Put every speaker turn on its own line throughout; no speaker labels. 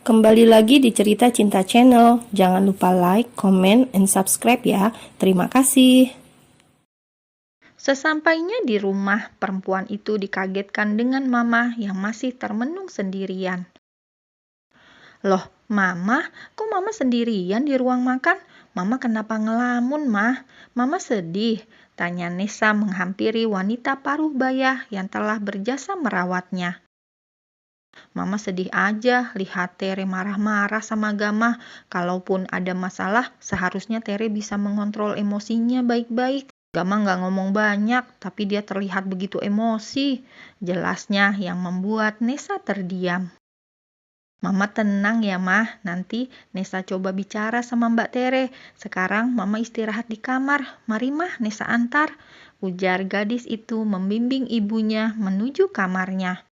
Kembali lagi di Cerita Cinta Channel. Jangan lupa like, comment, and subscribe ya. Terima kasih.
Sesampainya di rumah, perempuan itu dikagetkan dengan Mama yang masih termenung sendirian. Loh, Mama, kok Mama sendirian di ruang makan? Mama kenapa ngelamun, Mah? Mama sedih, tanya Nesa menghampiri wanita paruh baya yang telah berjasa merawatnya. Mama sedih aja lihat Tere marah-marah sama Gama. Kalaupun ada masalah, seharusnya Tere bisa mengontrol emosinya baik-baik. Gama nggak ngomong banyak, tapi dia terlihat begitu emosi. Jelasnya yang membuat Nesa terdiam. Mama tenang ya, Mah. Nanti Nesa coba bicara sama Mbak Tere. Sekarang Mama istirahat di kamar. Mari, Mah, Nesa antar. Ujar gadis itu membimbing ibunya menuju kamarnya.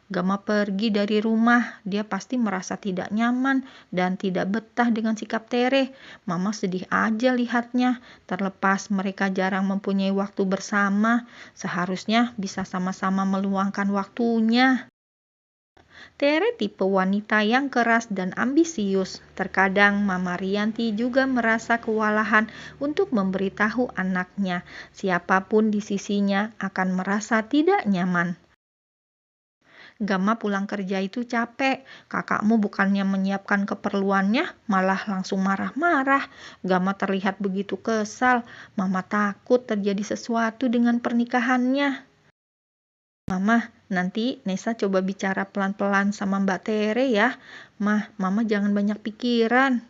Gama pergi dari rumah, dia pasti merasa tidak nyaman dan tidak betah dengan sikap Tere. Mama sedih aja lihatnya, terlepas mereka jarang mempunyai waktu bersama, seharusnya bisa sama-sama meluangkan waktunya. Tere tipe wanita yang keras dan ambisius. Terkadang Mama Rianti juga merasa kewalahan untuk memberitahu anaknya. Siapapun di sisinya akan merasa tidak nyaman. Gama pulang kerja itu capek. Kakakmu bukannya menyiapkan keperluannya, malah langsung marah-marah. Gama terlihat begitu kesal. Mama takut terjadi sesuatu dengan pernikahannya. Mama, nanti Nesa coba bicara pelan-pelan sama Mbak Tere ya. Mama jangan banyak pikiran.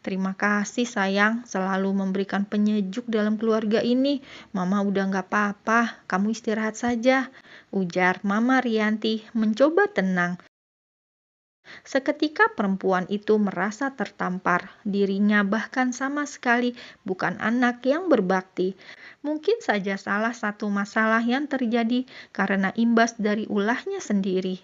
Terima kasih sayang, selalu memberikan penyejuk dalam keluarga ini. Mama udah gak apa-apa, kamu istirahat saja. Ujar Mama Rianti mencoba tenang. Seketika perempuan itu merasa tertampar. Dirinya bahkan sama sekali bukan anak yang berbakti. Mungkin saja salah satu masalah yang terjadi karena imbas dari ulahnya sendiri.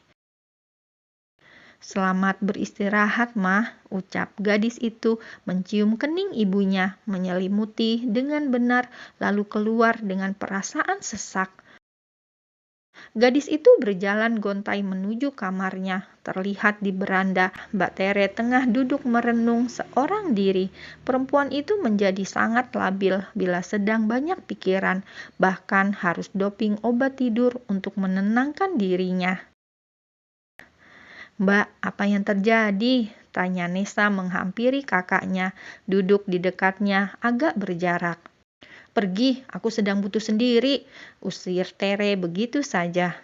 Selamat beristirahat, Mah, ucap gadis itu mencium kening ibunya, menyelimuti dengan benar, lalu keluar dengan perasaan sesak. Gadis itu berjalan gontai menuju kamarnya. Terlihat di beranda, Mbak Tere tengah duduk merenung seorang diri. Perempuan itu menjadi sangat labil bila sedang banyak pikiran, bahkan harus doping obat tidur untuk menenangkan dirinya. Mbak, apa yang terjadi? Tanya Nesa menghampiri kakaknya, duduk di dekatnya agak berjarak. Pergi, aku sedang butuh sendiri, usir Tere begitu saja.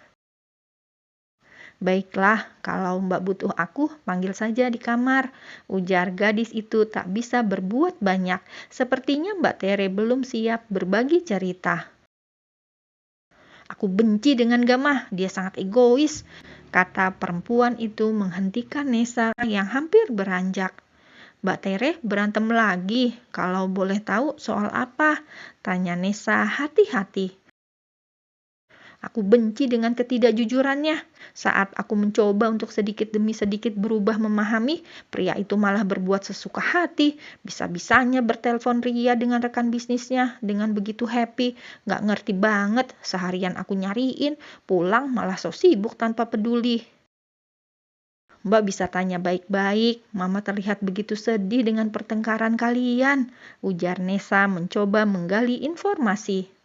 Baiklah, kalau Mbak butuh aku, panggil saja di kamar. Ujar gadis itu tak bisa berbuat banyak. Sepertinya Mbak Tere belum siap berbagi cerita. Aku benci dengan Gama, dia sangat egois, kata perempuan itu menghentikan Nesa yang hampir beranjak. Mbak Tere berantem lagi, kalau boleh tahu soal apa? Tanya Nesa hati-hati. Aku benci dengan ketidakjujurannya. Saat aku mencoba untuk sedikit demi sedikit berubah memahami, pria itu malah berbuat sesuka hati. Bisa-bisanya bertelepon Ria dengan rekan bisnisnya dengan begitu happy. Gak ngerti banget, seharian aku nyariin, pulang malah so sibuk tanpa peduli. Mbak bisa tanya baik-baik, Mama terlihat begitu sedih dengan pertengkaran kalian, ujar Nesa mencoba menggali informasi.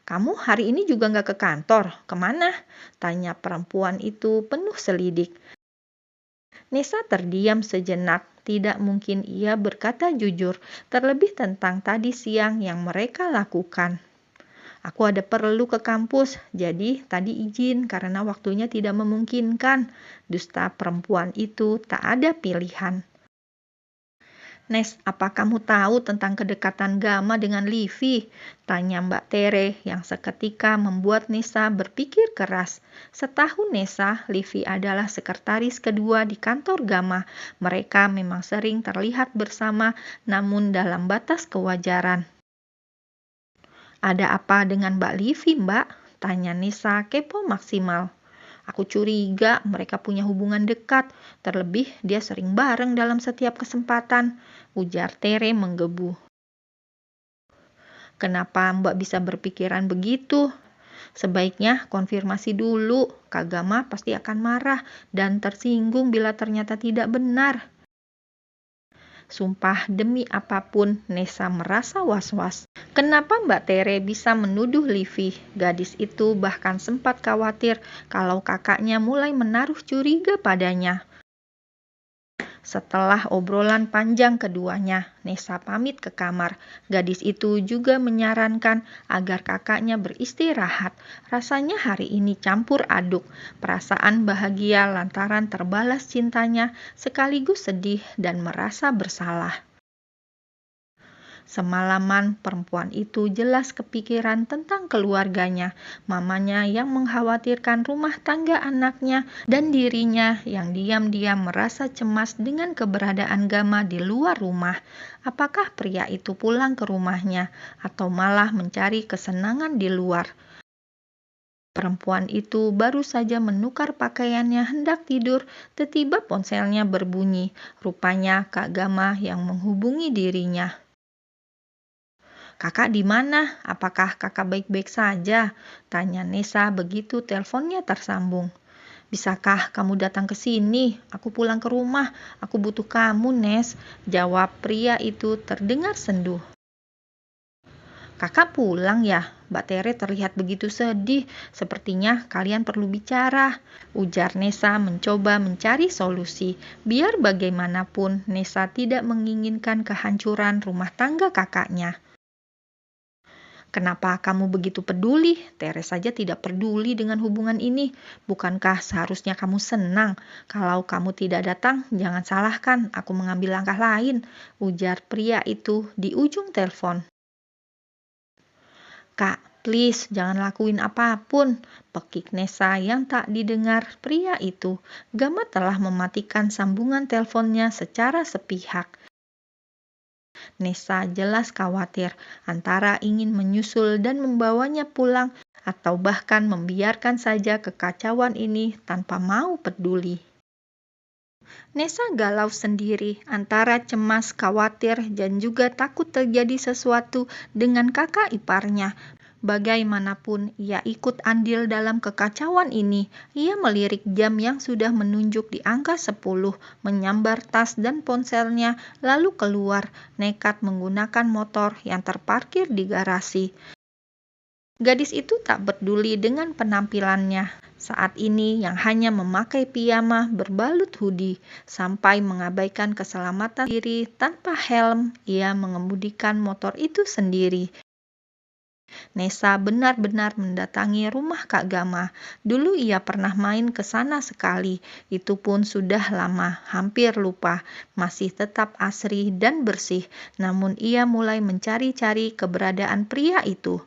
Kamu hari ini juga nggak ke kantor? Kemana? Tanya perempuan itu penuh selidik. Nesa terdiam sejenak. Tidak mungkin ia berkata jujur, terlebih tentang tadi siang yang mereka lakukan. Aku ada perlu ke kampus, jadi tadi izin karena waktunya tidak memungkinkan. Dusta perempuan itu tak ada pilihan. Nes, apa kamu tahu tentang kedekatan Gama dengan Livi? Tanya Mbak Tere yang seketika membuat Nesa berpikir keras. Setahun Nesa, Livi adalah sekretaris kedua di kantor Gama. Mereka memang sering terlihat bersama, namun dalam batas kewajaran. Ada apa dengan Mbak Livi, Mbak? Tanya Nesa kepo maksimal. Aku curiga mereka punya hubungan dekat, terlebih dia sering bareng dalam setiap kesempatan, ujar Tere menggebu. Kenapa Mbak bisa berpikiran begitu? Sebaiknya konfirmasi dulu. Kak Gama pasti akan marah dan tersinggung bila ternyata tidak benar. Sumpah demi apapun, Nessa merasa was-was. Kenapa Mbak Tere bisa menuduh Livi? Gadis itu bahkan sempat khawatir kalau kakaknya mulai menaruh curiga padanya. Setelah obrolan panjang keduanya, Nessa pamit ke kamar. Gadis itu juga menyarankan agar kakaknya beristirahat. Rasanya hari ini campur aduk. Perasaan bahagia lantaran terbalas cintanya, sekaligus sedih dan merasa bersalah. Semalaman perempuan itu jelas kepikiran tentang keluarganya, mamanya yang mengkhawatirkan rumah tangga anaknya, dan dirinya yang diam-diam merasa cemas dengan keberadaan Gama di luar rumah. Apakah pria itu pulang ke rumahnya atau malah mencari kesenangan di luar? Perempuan itu baru saja menukar pakaiannya hendak tidur, tiba-tiba ponselnya berbunyi. Rupanya Kak Gama yang menghubungi dirinya. "Kakak di mana? Apakah kakak baik-baik saja?" tanya Nessa begitu teleponnya tersambung. "Bisakah kamu datang ke sini? Aku pulang ke rumah. Aku butuh kamu, Nes," jawab pria itu terdengar sendu. "Kakak pulang ya?" Mbak Tere terlihat begitu sedih. "Sepertinya kalian perlu bicara," ujar Nessa mencoba mencari solusi. Biar bagaimanapun, Nessa tidak menginginkan kehancuran rumah tangga kakaknya. "Kenapa kamu begitu peduli? Tere saja tidak peduli dengan hubungan ini. Bukankah seharusnya kamu senang? Kalau kamu tidak datang, jangan salahkan aku mengambil langkah lain," ujar pria itu di ujung telepon. "Kak, please jangan lakuin apapun," pekik Nessa yang tak didengar pria itu. Gama telah mematikan sambungan teleponnya secara sepihak. Nessa jelas khawatir antara ingin menyusul dan membawanya pulang atau bahkan membiarkan saja kekacauan ini tanpa mau peduli. Nessa galau sendiri antara cemas, khawatir, dan juga takut terjadi sesuatu dengan kakak iparnya. Bagaimanapun ia ikut andil dalam kekacauan ini. Ia melirik jam yang sudah menunjuk di angka 10, menyambar tas dan ponselnya, lalu keluar, nekat menggunakan motor yang terparkir di garasi. Gadis itu tak peduli dengan penampilannya saat ini yang hanya memakai piyama berbalut hoodie. Sampai mengabaikan keselamatan diri tanpa helm, ia mengemudikan motor itu sendiri. Nessa benar-benar mendatangi rumah Kak Gama. Dulu ia pernah main ke sana sekali. Itu pun sudah lama, hampir lupa. Masih tetap asri dan bersih. Namun ia mulai mencari-cari keberadaan pria itu.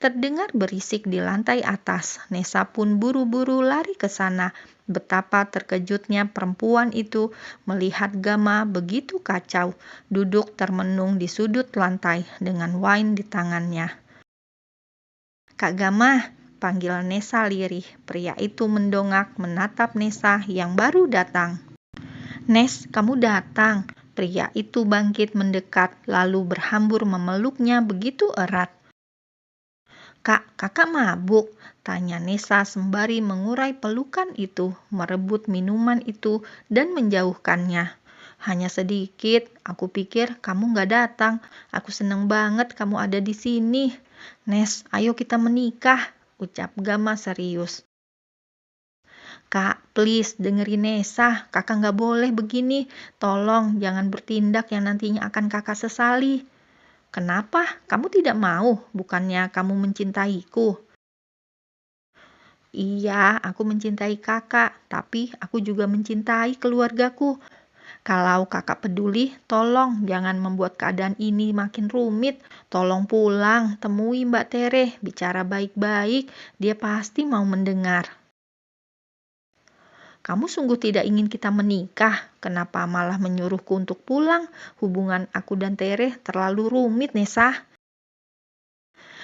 Terdengar berisik di lantai atas. Nessa pun buru-buru lari ke sana. Betapa terkejutnya perempuan itu melihat Gama begitu kacau, duduk termenung di sudut lantai dengan wine di tangannya. "Kak Gama," panggil Nessa lirih. Pria itu mendongak menatap Nessa yang baru datang. "Nes, kamu datang." Pria itu bangkit mendekat, lalu berhambur memeluknya begitu erat. "Kak, kakak mabuk?" tanya Nessa sembari mengurai pelukan itu, merebut minuman itu, dan menjauhkannya. "Hanya sedikit, aku pikir kamu gak datang. Aku seneng banget kamu ada di sini." "Nes, ayo kita menikah," ucap Gama serius. "Kak, please dengerin Nessa, kakak gak boleh begini. Tolong jangan bertindak yang nantinya akan kakak sesali." "Kenapa? Kamu tidak mau? Bukannya kamu mencintaiku?" "Iya, aku mencintai kakak, tapi aku juga mencintai keluargaku. Kalau kakak peduli, tolong jangan membuat keadaan ini makin rumit. Tolong pulang, temui Mbak Tere, bicara baik-baik, dia pasti mau mendengar." "Kamu sungguh tidak ingin kita menikah? Kenapa malah menyuruhku untuk pulang? Hubungan aku dan Tere terlalu rumit, Nessa."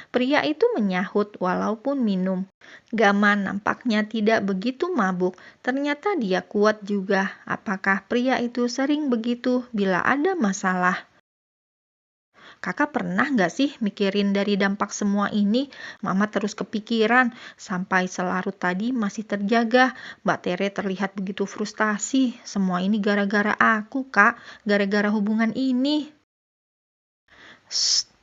Pria itu menyahut walaupun minum. Gama nampaknya tidak begitu mabuk. Ternyata dia kuat juga. Apakah pria itu sering begitu bila ada masalah? Kakak pernah nggak sih mikirin dari dampak semua ini? Mama terus kepikiran, sampai selarut tadi masih terjaga. Mbak Tere terlihat begitu frustasi. Semua ini gara-gara aku, Kak. Gara-gara hubungan ini.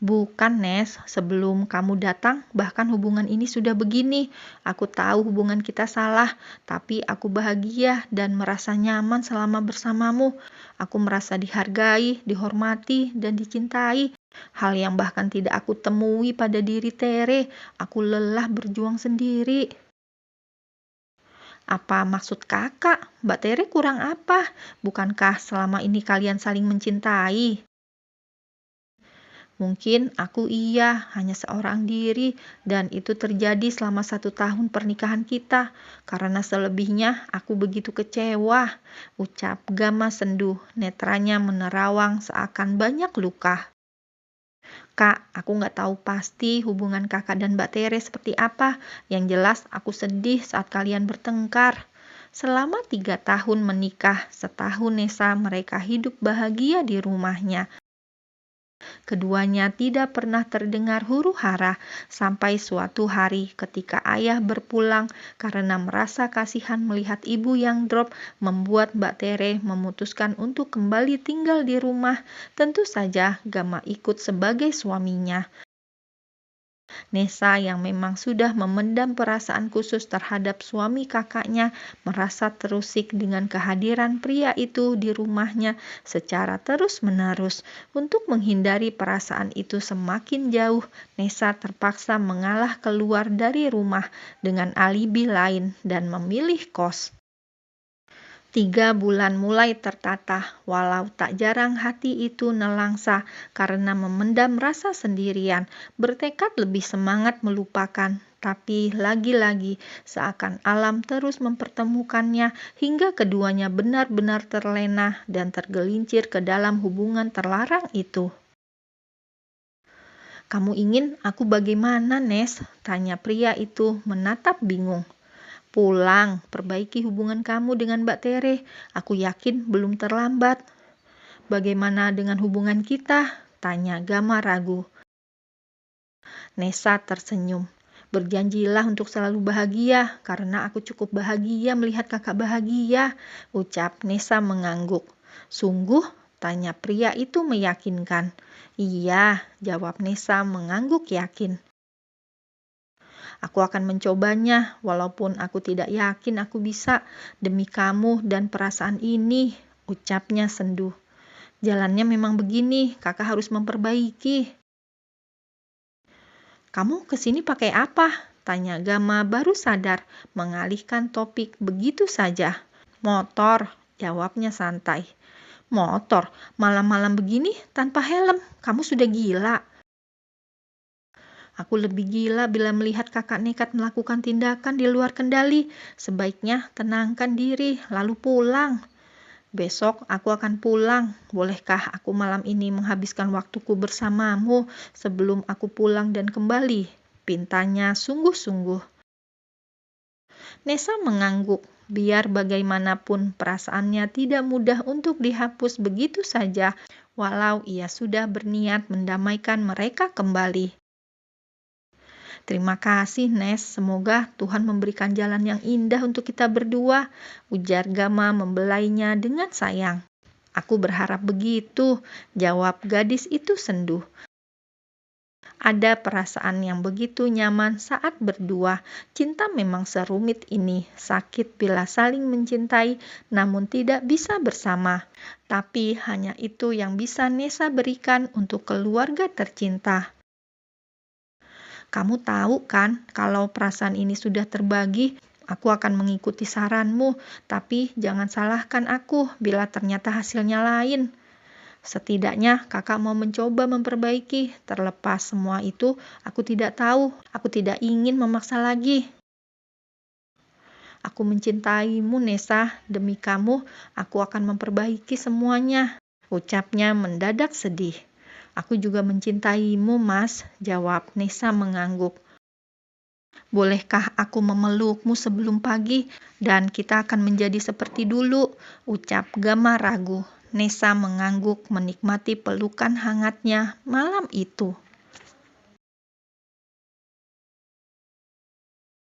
Bukan, Nes. Sebelum kamu datang, bahkan hubungan ini sudah begini. Aku tahu hubungan kita salah, tapi aku bahagia dan merasa nyaman selama bersamamu. Aku merasa dihargai, dihormati, dan dicintai. Hal yang bahkan tidak aku temui pada diri Tere. Aku lelah berjuang sendiri. Apa maksud kakak? Mbak Tere kurang apa? Bukankah selama ini kalian saling mencintai? Mungkin aku hanya seorang diri, dan itu terjadi selama 1 tahun pernikahan kita. Karena selebihnya aku begitu kecewa, ucap Gama sendu, netranya menerawang seakan banyak luka. Kak, aku nggak tahu pasti hubungan kakak dan Mbak Tere seperti apa. Yang jelas aku sedih saat kalian bertengkar. Selama 3 tahun menikah, setahun Nesa mereka hidup bahagia di rumahnya. Keduanya tidak pernah terdengar huru-hara sampai suatu hari ketika ayah berpulang karena merasa kasihan melihat ibu yang drop, membuat Mbak Tere memutuskan untuk kembali tinggal di rumah. Tentu saja Gama ikut sebagai suaminya. Nesa yang memang sudah memendam perasaan khusus terhadap suami kakaknya merasa terusik dengan kehadiran pria itu di rumahnya secara terus-menerus. Untuk menghindari perasaan itu semakin jauh, Nesa terpaksa mengalah keluar dari rumah dengan alibi lain dan memilih kos. 3 bulan mulai tertata, walau tak jarang hati itu nelangsa karena memendam rasa sendirian, bertekad lebih semangat melupakan. Tapi lagi-lagi seakan alam terus mempertemukannya hingga keduanya benar-benar terlena dan tergelincir ke dalam hubungan terlarang itu. "Kamu ingin aku bagaimana, Nes?" tanya pria itu menatap bingung. "Pulang, perbaiki hubungan kamu dengan Mbak Tere. Aku yakin belum terlambat." "Bagaimana dengan hubungan kita?" tanya Gama ragu. Nesa tersenyum. "Berjanjilah untuk selalu bahagia, karena aku cukup bahagia melihat kakak bahagia," ucap Nesa mengangguk. "Sungguh?" tanya pria itu meyakinkan. "Iya," jawab Nesa mengangguk yakin. "Aku akan mencobanya, walaupun aku tidak yakin aku bisa, demi kamu dan perasaan ini," ucapnya sendu. "Jalannya memang begini, kakak harus memperbaiki." "Kamu kesini pakai apa?" tanya Gama baru sadar, mengalihkan topik begitu saja. "Motor," jawabnya santai. "Motor? Malam-malam begini tanpa helm? Kamu sudah gila." "Aku lebih gila bila melihat kakak nekat melakukan tindakan di luar kendali. Sebaiknya tenangkan diri, lalu pulang." "Besok aku akan pulang. Bolehkah aku malam ini menghabiskan waktuku bersamamu sebelum aku pulang dan kembali?" pintanya sungguh-sungguh. Nesa mengangguk. Biar bagaimanapun perasaannya tidak mudah untuk dihapus begitu saja, walau ia sudah berniat mendamaikan mereka kembali. "Terima kasih, Nes. Semoga Tuhan memberikan jalan yang indah untuk kita berdua," ujar Gama membelainya dengan sayang. "Aku berharap begitu," jawab gadis itu sendu. Ada perasaan yang begitu nyaman saat berdua. Cinta memang serumit ini, sakit bila saling mencintai namun tidak bisa bersama. Tapi hanya itu yang bisa Nesa berikan untuk keluarga tercinta. "Kamu tahu kan, kalau perasaan ini sudah terbagi, aku akan mengikuti saranmu, tapi jangan salahkan aku bila ternyata hasilnya lain. Setidaknya kakak mau mencoba memperbaiki. Terlepas semua itu, aku tidak tahu, aku tidak ingin memaksa lagi." "Aku mencintaimu, Nesa. Demi kamu, aku akan memperbaiki semuanya," ucapnya mendadak sedih. "Aku juga mencintaimu, Mas," jawab Nesa mengangguk. "Bolehkah aku memelukmu sebelum pagi dan kita akan menjadi seperti dulu?" ucap Gama ragu. Nessa mengangguk menikmati pelukan hangatnya malam itu.